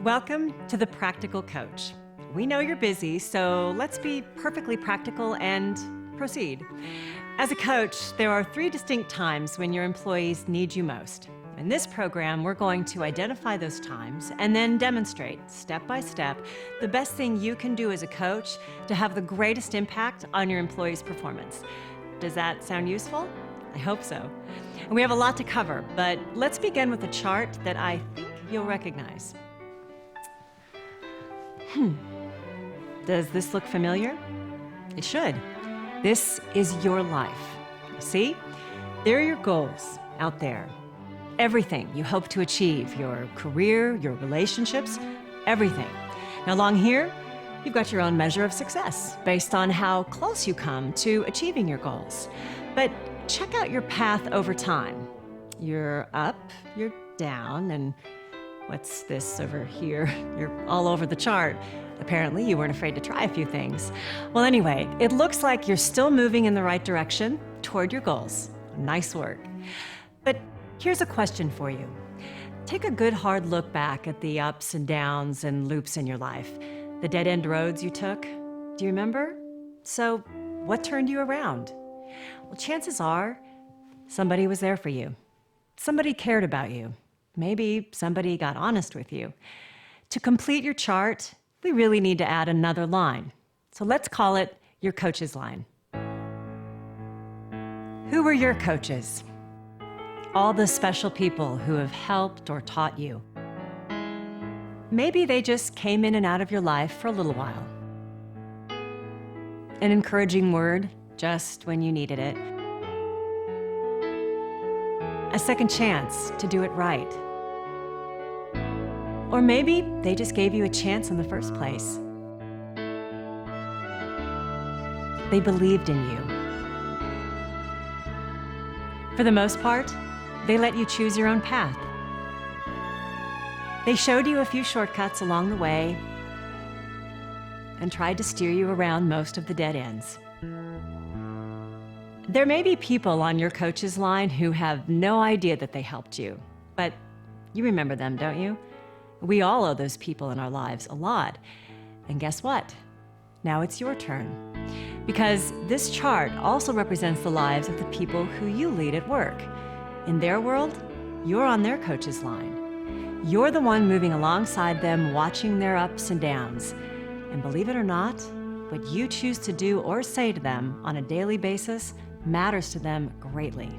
Welcome to The Practical Coach. We know you're busy, so let's be perfectly practical and proceed. As a coach, there are 3 distinct times when your employees need you most. In this program, we're going to identify those times and then demonstrate, step by step, the best thing you can do as a coach to have the greatest impact on your employees' performance. Does that sound useful? I hope so. And we have a lot to cover, but let's begin with a chart that I think you'll recognize. Does this look familiar? It should. This is your life. See? There are your goals out there. Everything you hope to achieve, your career, your relationships, everything. Now along here, you've got your own measure of success based on how close you come to achieving your goals. But check out your path over time. You're up, you're down, and what's this over here? You're all over the chart. Apparently, you weren't afraid to try a few things. Well, anyway, it looks like you're still moving in the right direction toward your goals. Nice work. But here's a question for you. Take a good hard look back at the ups and downs and loops in your life. The dead-end roads you took. Do you remember? So, what turned you around? Well, chances are, somebody was there for you. Somebody cared about you. Maybe somebody got honest with you. To complete your chart, we really need to add another line. So let's call it your coach's line. Who were your coaches? All the special people who have helped or taught you. Maybe they just came in and out of your life for a little while. An encouraging word just when you needed it. A second chance to do it right. Or maybe they just gave you a chance in the first place. They believed in you. For the most part, they let you choose your own path. They showed you a few shortcuts along the way and tried to steer you around most of the dead ends. There may be people on your coach's line who have no idea that they helped you, but you remember them, don't you? We all owe those people in our lives a lot. And guess what? Now it's your turn. Because this chart also represents the lives of the people who you lead at work. In their world, you're on their coach's line. You're the one moving alongside them, watching their ups and downs. And believe it or not, what you choose to do or say to them on a daily basis matters to them greatly.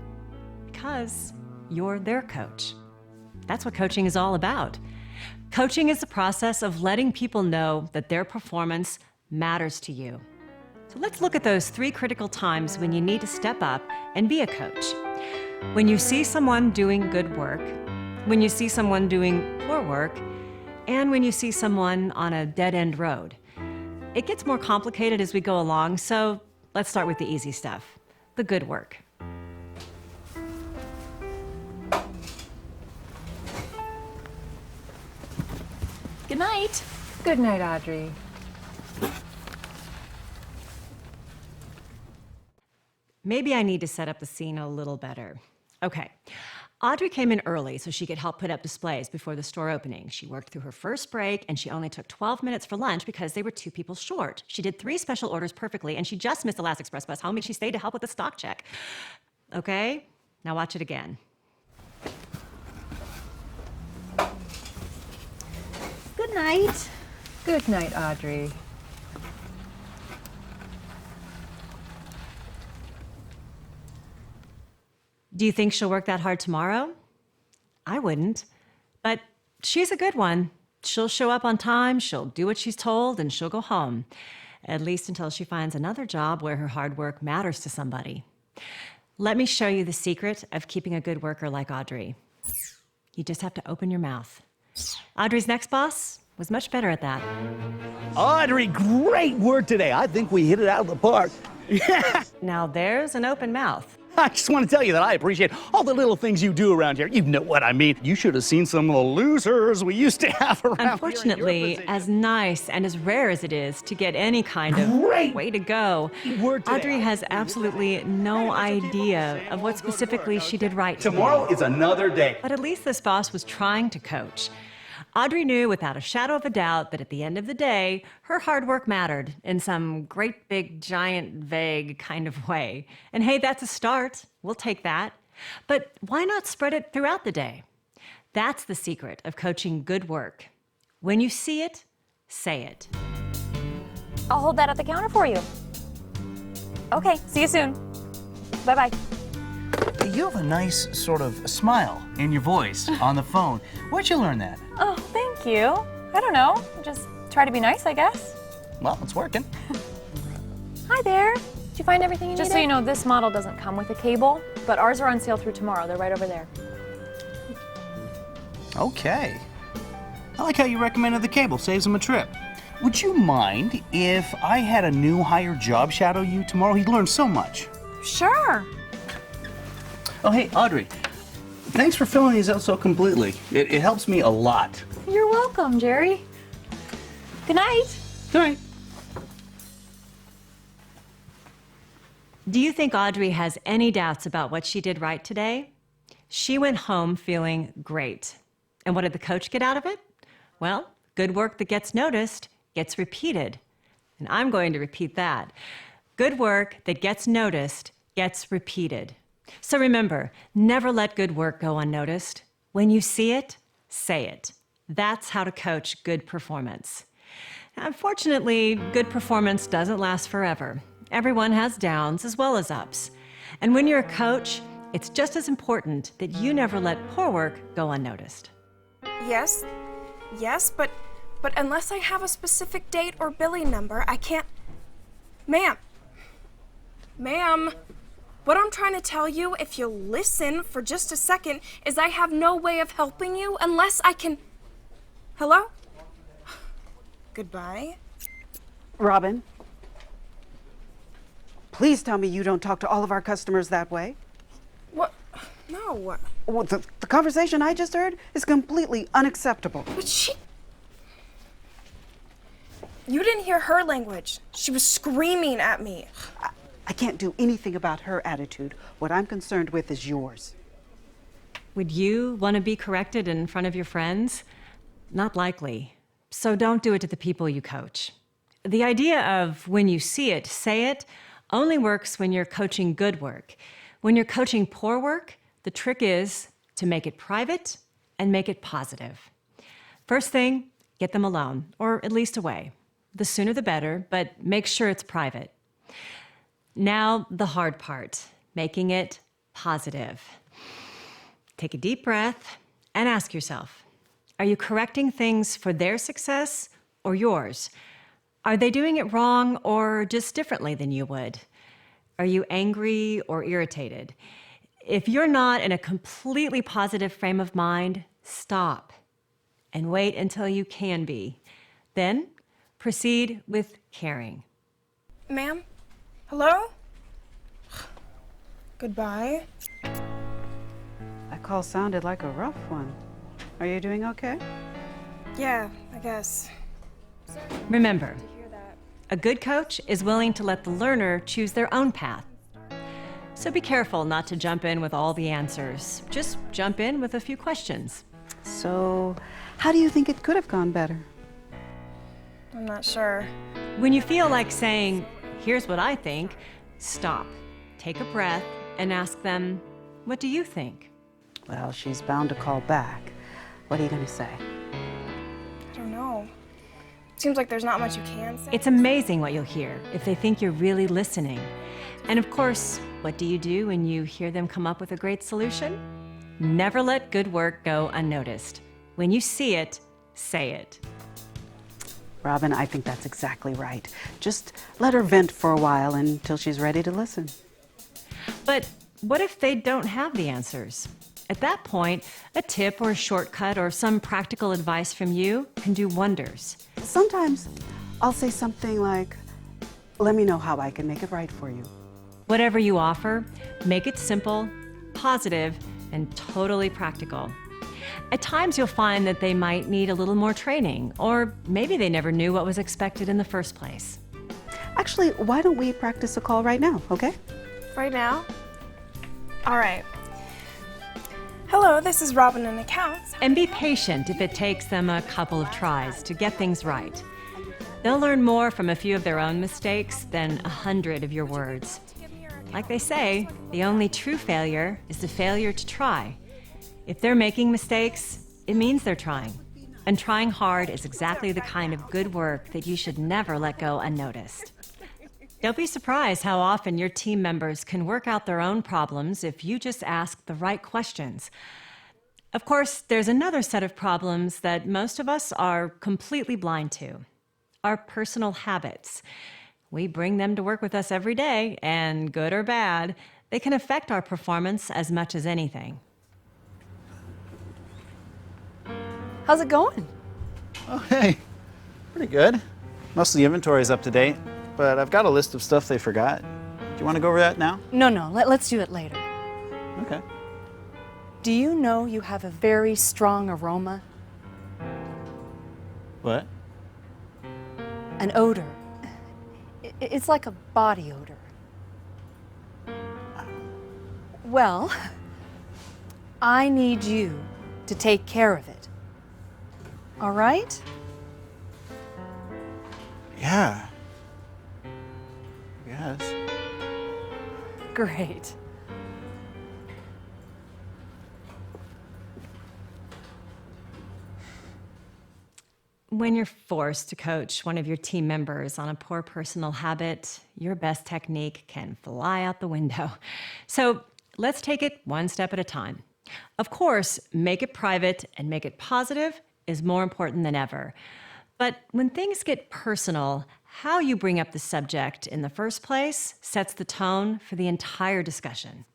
Because you're their coach. That's what coaching is all about. Coaching is the process of letting people know that their performance matters to you. So let's look at those 3 critical times when you need to step up and be a coach. When you see someone doing good work, when you see someone doing poor work, and when you see someone on a dead-end road. It gets more complicated as we go along, so let's start with the easy stuff, the good work. Good night. Good night, Audrey. Maybe I need to set up the scene a little better. Okay. Audrey came in early so she could help put up displays before the store opening. She worked through her first break, and she only took 12 minutes for lunch because they were 2 people short. She did 3 special orders perfectly, and she just missed the last express bus home, and she stayed to help with the stock check. Okay? Now watch it again. Good night. Good night, Audrey. Do you think she'll work that hard tomorrow? I wouldn't. But she's a good one. She'll show up on time, she'll do what she's told, and she'll go home. At least until she finds another job where her hard work matters to somebody. Let me show you the secret of keeping a good worker like Audrey. You just have to open your mouth. Audrey's next boss was much better at that. Audrey, great work today. I think we hit it out of the park. Now there's an open mouth. I just want to tell you that I appreciate all the little things you do around here. You know what I mean. You should have seen some of the losers we used to have around Unfortunately, here in your as position. nice and as rare as it is to get any kind of Great way to go, word today. Audrey has absolutely no idea of what specifically she did right today. Tomorrow is another day. But at least this boss was trying to coach. Audrey knew without a shadow of a doubt that at the end of the day, her hard work mattered in some great big giant vague kind of way. And hey, that's a start. We'll take that. But why not spread it throughout the day? That's the secret of coaching good work. When you see it, say it. I'll hold that at the counter for you. Okay, see you soon. Bye-bye. You have a nice sort of smile in your voice on the phone. Where'd you learn that? Oh, thank you. I don't know. Just try to be nice, I guess. Well, it's working. Hi there. Did you find everything you needed? Just so you know, this model doesn't come with a cable, but ours are on sale through tomorrow. They're right over there. Okay. I like how you recommended the cable. Saves them a trip. Would you mind if I had a new hire job shadow you tomorrow? He'd learn so much. Sure. Oh, hey, Audrey. Thanks for filling these out so completely. It helps me a lot. You're welcome, Jerry. Good night. Good night. Do you think Audrey has any doubts about what she did right today? She went home feeling great. And what did the coach get out of it? Well, good work that gets noticed gets repeated. And I'm going to repeat that. Good work that gets noticed gets repeated. So remember, never let good work go unnoticed. When you see it, say it. That's how to coach good performance. Now, unfortunately, good performance doesn't last forever. Everyone has downs as well as ups. And when you're a coach, it's just as important that you never let poor work go unnoticed. Yes, but unless I have a specific date or billing number, I can't. Ma'am, what I'm trying to tell you, if you'll listen for just a second, is I have no way of helping you unless I can. Hello? Goodbye. Robin, please tell me you don't talk to all of our customers that way. What? No. Well, the conversation I just heard is completely unacceptable. But she. You didn't hear her language. She was screaming at me. I can't do anything about her attitude. What I'm concerned with is yours. Would you want to be corrected in front of your friends? Not likely. So don't do it to the people you coach. The idea of when you see it, say it, only works when you're coaching good work. When you're coaching poor work, the trick is to make it private and make it positive. First thing, get them alone, or at least away. The sooner the better, but make sure it's private. Now, the hard part, making it positive. Take a deep breath and ask yourself, are you correcting things for their success or yours? Are they doing it wrong or just differently than you would? Are you angry or irritated? If you're not in a completely positive frame of mind, stop and wait until you can be. Then proceed with caring. Ma'am? Hello? Goodbye. That call sounded like a rough one. Are you doing okay? Yeah, I guess. Remember, a good coach is willing to let the learner choose their own path. So be careful not to jump in with all the answers. Just jump in with a few questions. So, how do you think it could have gone better? I'm not sure. When you feel like saying, here's what I think, stop, take a breath, and ask them, what do you think? Well, she's bound to call back. What are you going to say? I don't know. Seems like there's not much you can say. It's amazing what you'll hear if they think you're really listening. And of course, what do you do when you hear them come up with a great solution? Never let good work go unnoticed. When you see it, say it. Robin, I think that's exactly right. Just let her vent for a while until she's ready to listen. But what if they don't have the answers? At that point, a tip or a shortcut or some practical advice from you can do wonders. Sometimes I'll say something like, let me know how I can make it right for you. Whatever you offer, make it simple, positive, and totally practical. At times, you'll find that they might need a little more training, or maybe they never knew what was expected in the first place. Actually, why don't we practice a call right now, okay? Right now? All right. Hello, this is Robin in accounts. And be patient if it takes them a couple of tries to get things right. They'll learn more from a few of their own mistakes than 100 of your words. Like they say, the only true failure is the failure to try. If they're making mistakes, it means they're trying. And trying hard is exactly the kind of good work that you should never let go unnoticed. Don't be surprised how often your team members can work out their own problems if you just ask the right questions. Of course, there's another set of problems that most of us are completely blind to: our personal habits. We bring them to work with us every day, and good or bad, they can affect our performance as much as anything. How's it going? Oh, hey. Pretty good. Most of the inventory is up to date, but I've got a list of stuff they forgot. Do you want to go over that now? No, let's do it later. Okay. Do you know you have a very strong aroma? What? An odor. It's like a body odor. Well, I need you to take care of it. All right? Yeah. Yes. Great. When you're forced to coach one of your team members on a poor personal habit, your best technique can fly out the window. So let's take it one step at a time. Of course, make it private and make it positive is more important than ever. But when things get personal, how you bring up the subject in the first place sets the tone for the entire discussion.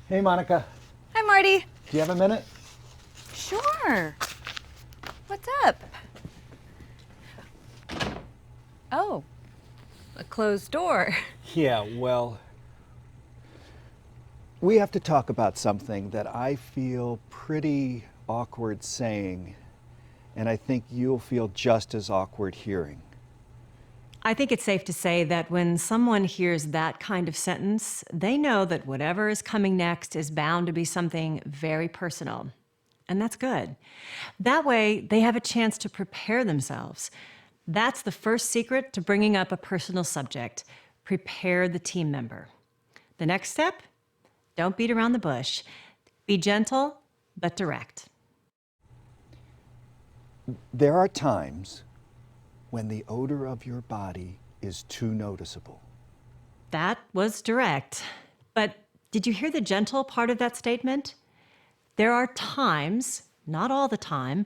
Hey, Monica. Hi, Marty. Do you have a minute? Sure. What's up? Oh, a closed door. Yeah, well, we have to talk about something that I feel pretty awkward saying, and I think you'll feel just as awkward hearing. I think it's safe to say that when someone hears that kind of sentence, they know that whatever is coming next is bound to be something very personal. And that's good. That way, they have a chance to prepare themselves. That's the first secret to bringing up a personal subject. Prepare the team member. The next step? Don't beat around the bush. Be gentle, but direct. There are times when the odor of your body is too noticeable. That was direct. But did you hear the gentle part of that statement? There are times, not all the time,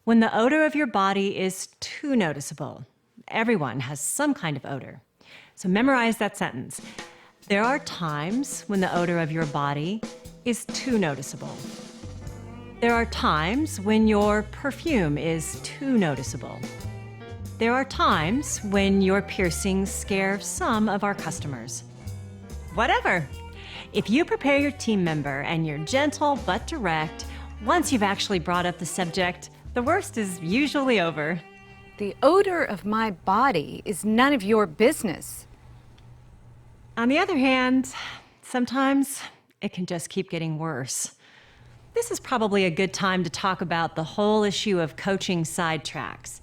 when the odor of your body is too noticeable. Everyone has some kind of odor. So memorize that sentence. There are times when the odor of your body is too noticeable. There are times when your perfume is too noticeable. There are times when your piercings scare some of our customers. Whatever. If you prepare your team member and you're gentle but direct, once you've actually brought up the subject, the worst is usually over. The odor of my body is none of your business. On the other hand, sometimes it can just keep getting worse. This is probably a good time to talk about the whole issue of coaching sidetracks.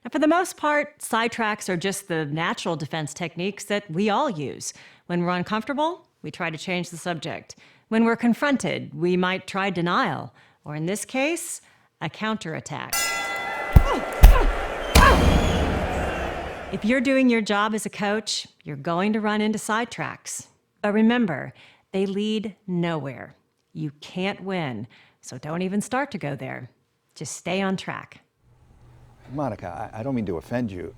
Now, for the most part, sidetracks are just the natural defense techniques that we all use. When we're uncomfortable, we try to change the subject. When we're confronted, we might try denial, or in this case, a counterattack. If you're doing your job as a coach, you're going to run into sidetracks. But remember, they lead nowhere. You can't win, so don't even start to go there. Just stay on track. Monica, I don't mean to offend you.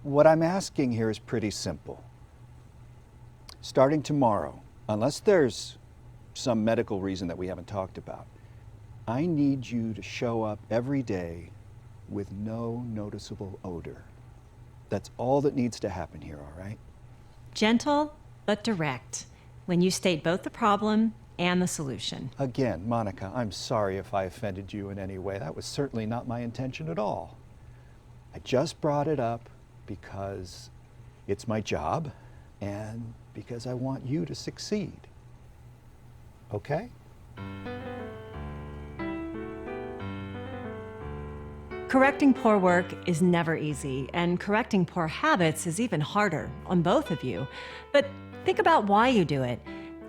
What I'm asking here is pretty simple. Starting tomorrow, unless there's some medical reason that we haven't talked about, I need you to show up every day with no noticeable odor. That's all that needs to happen here, all right? Gentle but direct when you state both the problem and the solution. Again, Monica, I'm sorry if I offended you in any way. That was certainly not my intention at all. I just brought it up because it's my job and because I want you to succeed. Okay? Correcting poor work is never easy, and correcting poor habits is even harder on both of you. But think about why you do it.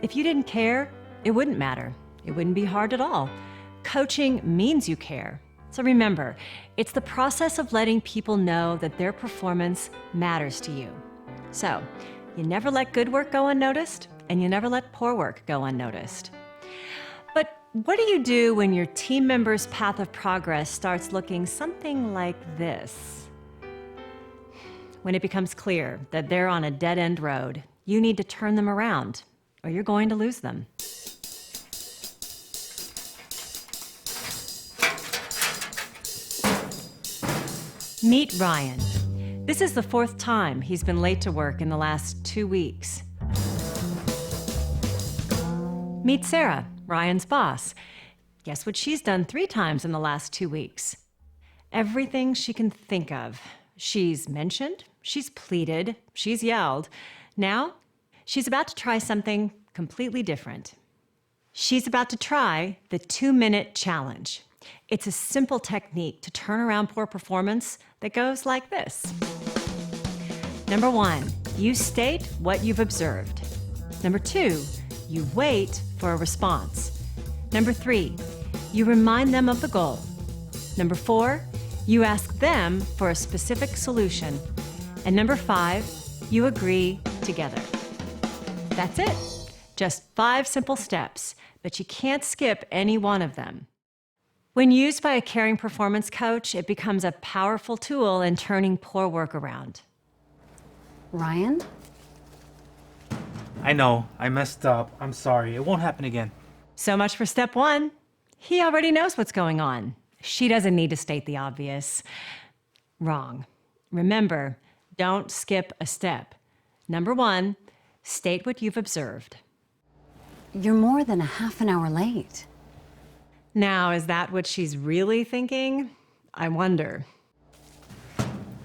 If you didn't care, it wouldn't matter. It wouldn't be hard at all. Coaching means you care. So remember, it's the process of letting people know that their performance matters to you. So, you never let good work go unnoticed, and you never let poor work go unnoticed. But what do you do when your team member's path of progress starts looking something like this? When it becomes clear that they're on a dead-end road, you need to turn them around, or you're going to lose them. Meet Ryan. This is the 4th time he's been late to work in the last 2 weeks. Meet Sarah, Ryan's boss. Guess what she's done 3 times in the last 2 weeks? Everything she can think of. She's mentioned, she's pleaded, she's yelled. Now, she's about to try something completely different. She's about to try the 2-minute challenge. It's a simple technique to turn around poor performance that goes like this. Number 1, you state what you've observed. Number 2, you wait for a response. Number 3, you remind them of the goal. Number 4, you ask them for a specific solution. And number 5, you agree together. That's it. Just 5 simple steps, but you can't skip any one of them. When used by a caring performance coach, it becomes a powerful tool in turning poor work around. Ryan? I know, I messed up. I'm sorry. It won't happen again. So much for step 1. He already knows what's going on. She doesn't need to state the obvious. Wrong. Remember, don't skip a step. Number 1, state what you've observed. You're more than a half an hour late. Now, is that what she's really thinking? I wonder.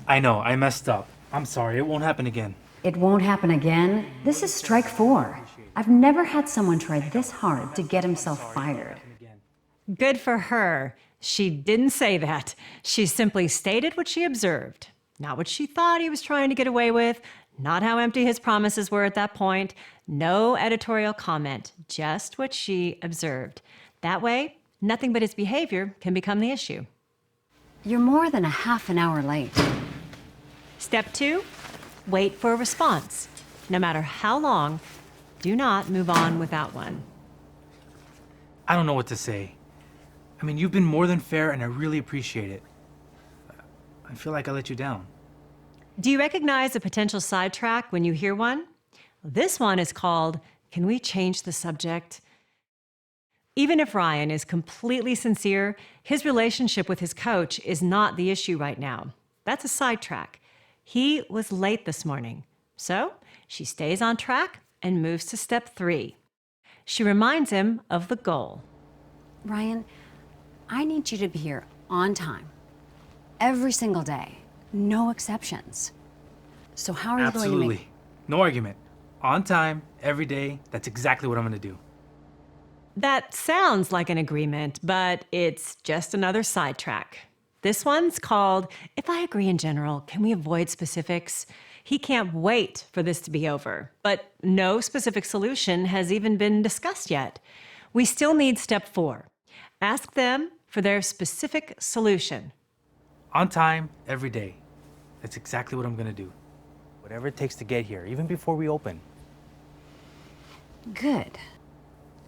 I know, I messed up. I'm sorry. It won't happen again. It won't happen again? This is strike 4. I've never had someone try this hard to get himself fired. Good for her. She didn't say that. She simply stated what she observed. Not what she thought he was trying to get away with, not how empty his promises were at that point. No editorial comment, just what she observed. That way, nothing but his behavior can become the issue. You're more than a half an hour late. Step 2, wait for a response. No matter how long, do not move on without one. I don't know what to say. I mean, you've been more than fair and I really appreciate it. I feel like I let you down. Do you recognize a potential sidetrack when you hear one? This one is called, "Can we change the subject?" Even if Ryan is completely sincere, his relationship with his coach is not the issue right now. That's a sidetrack. He was late this morning. So she stays on track and moves to step 3. She reminds him of the goal. Ryan, I need you to be here on time. Every single day. No exceptions. So how are you going to Absolutely. make... No argument. On time, every day. That's exactly what I'm going to do. That sounds like an agreement, but it's just another sidetrack. This one's called, "If I agree in general, can we avoid specifics?" He can't wait for this to be over, but no specific solution has even been discussed yet. We still need step 4. Ask them for their specific solution. On time, every day. That's exactly what I'm going to do. Whatever it takes to get here, even before we open. Good.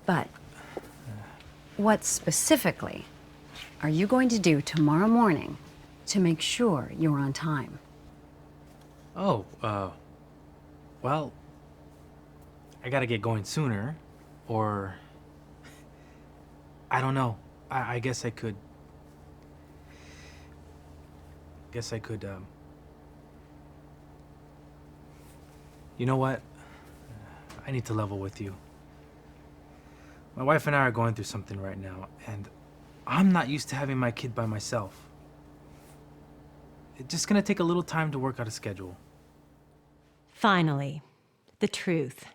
But what specifically are you going to do tomorrow morning to make sure you're on time? Oh, well, I gotta get going sooner, or I don't know. I guess I could. guess I could, You know what? I need to level with you. My wife and I are going through something right now, and I'm not used to having my kid by myself. It's just gonna take a little time to work out a schedule. Finally, the truth.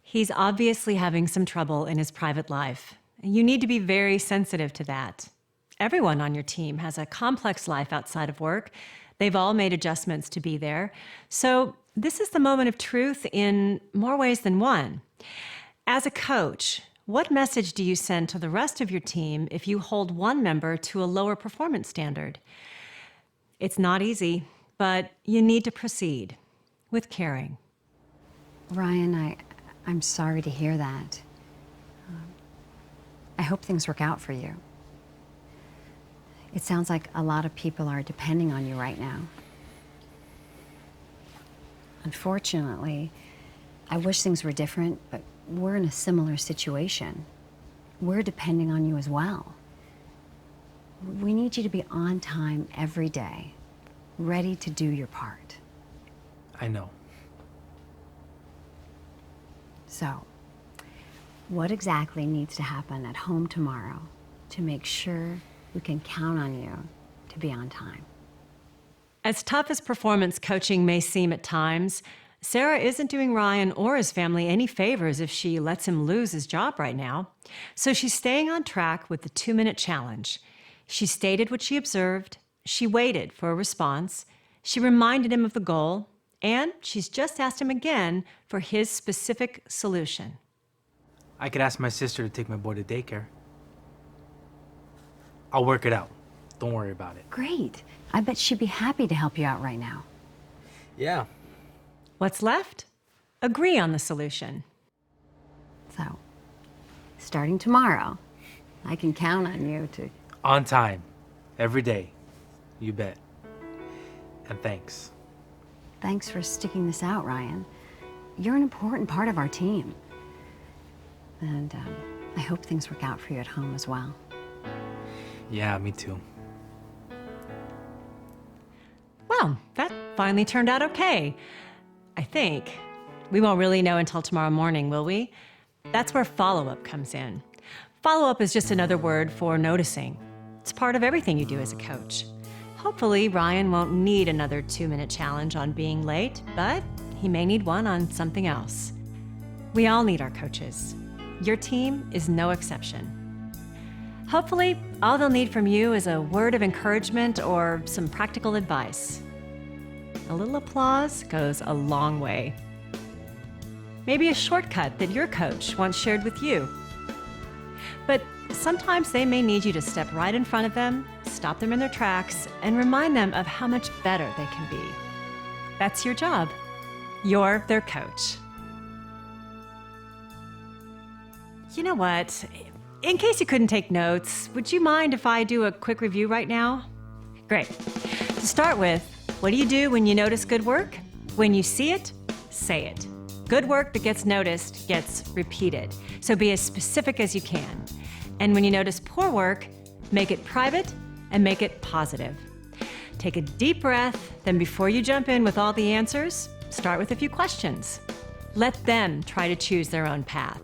He's obviously having some trouble in his private life. You need to be very sensitive to that. Everyone on your team has a complex life outside of work. They've all made adjustments to be there. So this is the moment of truth in more ways than one. As a coach, what message do you send to the rest of your team if you hold one member to a lower performance standard? It's not easy, but you need to proceed with caring. Ryan, I'm sorry to hear that. I hope things work out for you. It sounds like a lot of people are depending on you right now. Unfortunately, I wish things were different, but we're in a similar situation. We're depending on you as well. We need you to be on time every day, ready to do your part. I know. So, what exactly needs to happen at home tomorrow to make sure we can count on you to be on time? As tough as performance coaching may seem at times, Sarah isn't doing Ryan or his family any favors if she lets him lose his job right now. So she's staying on track with the 2-minute challenge. She stated what she observed, she waited for a response, she reminded him of the goal, and she's just asked him again for his specific solution. I could ask my sister to take my boy to daycare. I'll work it out. Don't worry about it. Great. I bet she'd be happy to help you out right now. Yeah. What's left? Agree on the solution. So, starting tomorrow, I can count on you to... On time. Every day. You bet. And thanks. Thanks for sticking this out, Ryan. You're an important part of our team. And I hope things work out for you at home as well. Yeah, me too. Well, that finally turned out okay. I think. We won't really know until tomorrow morning, will we? That's where follow-up comes in. Follow-up is just another word for noticing. It's part of everything you do as a coach. Hopefully, Ryan won't need another 2-minute challenge on being late, but he may need one on something else. We all need our coaches. Your team is no exception. Hopefully, all they'll need from you is a word of encouragement or some practical advice. A little applause goes a long way. Maybe a shortcut that your coach once shared with you. But sometimes they may need you to step right in front of them, stop them in their tracks, and remind them of how much better they can be. That's your job. You're their coach. You know what? In case you couldn't take notes, would you mind if I do a quick review right now? Great. To start with, what do you do when you notice good work? When you see it, say it. Good work that gets noticed gets repeated, so be as specific as you can. And when you notice poor work, make it private and make it positive. Take a deep breath, then before you jump in with all the answers, start with a few questions. Let them try to choose their own path.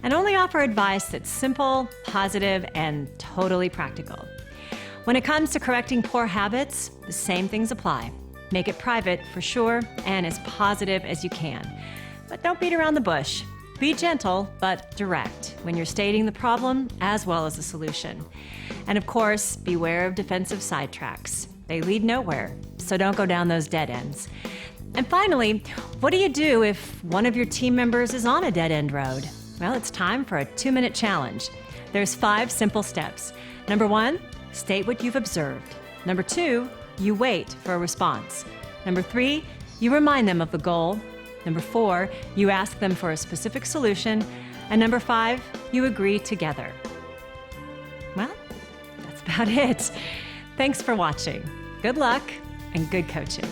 And only offer advice that's simple, positive, and totally practical. When it comes to correcting poor habits, the same things apply. Make it private for sure, and as positive as you can. But don't beat around the bush. Be gentle, but direct when you're stating the problem as well as the solution. And of course, beware of defensive sidetracks. They lead nowhere, so don't go down those dead ends. And finally, what do you do if one of your team members is on a dead-end road? Well, it's time for a 2-minute challenge. There's 5 simple steps. Number 1, state what you've observed. Number 2, you wait for a response. Number 3, you remind them of the goal. Number 4, you ask them for a specific solution. And number 5, you agree together. Well, that's about it. Thanks for watching. Good luck and good coaching.